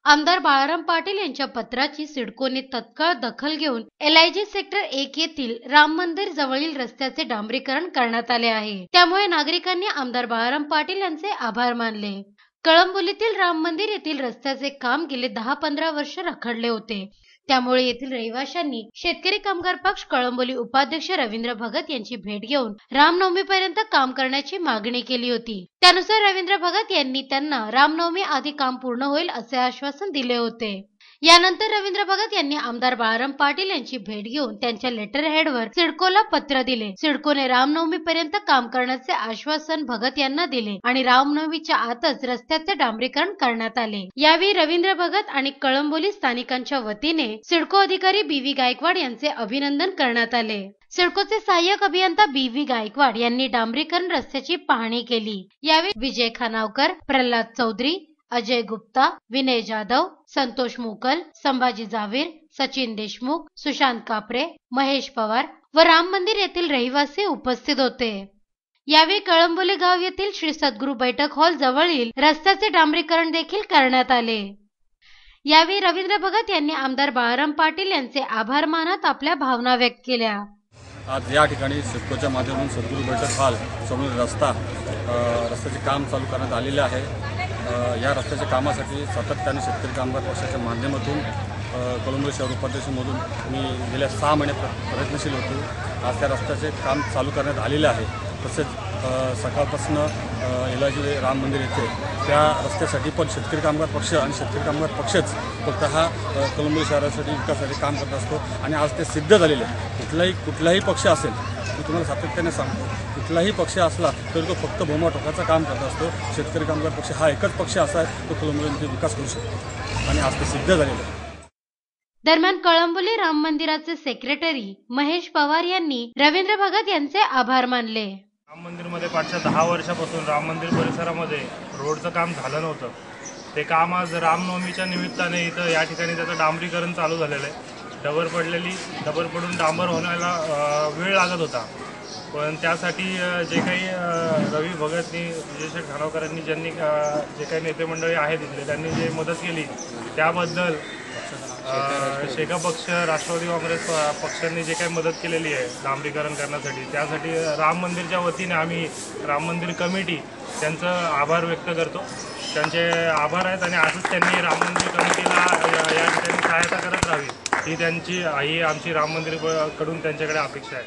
आमदार बाळाराम पाटील यांच्या पत्राची सिडकोने तत्काळ दखल घेऊन LIG सेक्टर 1 येथील राम मंदिर जवळील रस्त्याचे डांबरीकरण करण्यात आले आहे। त्यामुळे नागरिकांनी आमदार बाळाराम पाटील यांचे आभार मानले। कळंबोलीतील राम मंदिर येथील रस्त्याचे काम गेले 10-15 वर्ष रखडले होते। त्यामुळे येथील रहिवाशांनी शेतकरी कामगार पक्ष कळंबोली उपाध्यक्ष रवींद्र भगत यांची भेट घेऊन रामनवमीपर्यंत काम करण्याची मागणी केली होती। त्यानुसार रवींद्र भगत यांनी त्यांना रामनवमी आधी काम पूर्ण होईल असे आश्वासन दिले होते। यानंतर रवींद्र भगत यांनी आमदार बाळाराम पाटील यांची भेट घेऊन त्यांच्या लेटर हेडवर सिडकोला पत्र दिले। सिडकोने रामनवमीपर्यंत काम करण्याचे आश्वासन भगत यांना दिले आणि रामनवमीच्या आतच रस्त्याचे डांबरीकरण करण्यात आले। यावेळी रवींद्र भगत आणि कळंबोली स्थानिकांच्या वतीने सिडको अधिकारी BV गायकवाड यांचे अभिनंदन करण्यात आले। सिडकोचे सहाय्यक अभियंता BV गायकवाड यांनी डांबरीकरण रस्त्याची पाहणी केली। यावेळी विजय खानावकर, प्रल्हाद चौधरी, अजय गुप्ता, विनय जाधव, संतोष मुकल, संभाजी जावीर, सचिन देशमुख, सुशांत कापरे, महेश पवार व राम मंदिर येथील रहिवासी उपस्थित होते। यावेळी कळंबोली गाव येथील श्री सद्गुरू बैठक हॉल जवळील रस्त्याचे डांबरीकरण देखील करण्यात आले। यावेळी रवींद्र भगत यांनी आमदार बाळाराम पाटील यांचे आभार मानत आपल्या भावना व्यक्त केल्या। आज या ठिकाणी सिडकोच्या माध्यमातून सद्गुरू बैठक हॉल समोर रस्त्याचे काम चालू करण्यात आलेले आहे। या रस्त्याच्या कामासाठी सातत्याने शेतकरी कामगार पक्षाच्या माध्यमातून कळंबोली शहर उपाध्यक्षमधून मी गेल्या 6 महिने प्रयत्नशील होतो। आज त्या रस्त्याचे काम चालू करण्यात आलेले आहे। तसेच सकाळपासून LIG राम मंदिर येथे त्या रस्त्यासाठी पण शेतकरी कामगार पक्ष आणि शेतकरी कामगार पक्षच फक्त हा कळंबोली शहरासाठी विकासासाठी काम करत असतो आणि आज ते सिद्ध झालेले आहे। कुठलाही पक्ष असेल, मी तुम्हाला सातत्याने सांगतो, कुठलाही पक्ष असला तरी तो फक्त भोमाटोकाचं काम करत असतो। शेतकरी कामगार पक्ष हा एकच पक्ष असा आहे तो कळंबोलीमध्ये विकास करू शकतो आणि आज ते सिद्ध झालेलं आहे। दरम्यान कळंबोली राम मंदिराचे सेक्रेटरी महेश पवार यांनी रवींद्र भगत यांचे आभार मानले। राम मंदिरमध्ये पाठच्या 10 वर्षापासून राम मंदिर परिसरामध्ये रोडचं काम झालं नव्हतं। ते काम आज रामनवमीच्या निमित्ताने इथं या ठिकाणी त्याचं डांबरीकरण चालू झालेलं आहे। डबर पडून डांबर होण्याला वेळ लागत होता, पण त्यासाठी जे काही रवी भगतनी, विजय खानावकरांनी, ज्यांनी जे काही नेते मंडळी आहेत इथले त्यांनी जे मदत केली त्याबद्दल शेका पक्ष, राष्ट्रवादी काँग्रेस पक्षांनी जे काही मदत केलेली आहे डांबरीकरण करण्यासाठी, त्यासाठी राम मंदिरच्या वतीने आम्ही राम मंदिर कमिटी त्यांचं आभार व्यक्त करतो। त्यांचे आभार आहेत आणि असंच त्यांनी राम मंदिर कमिटीला या ठिकाणी सहायता करत राहावी ही आमची राम मंदिर कडून त्यांच्याकडे अपेक्षा आहे।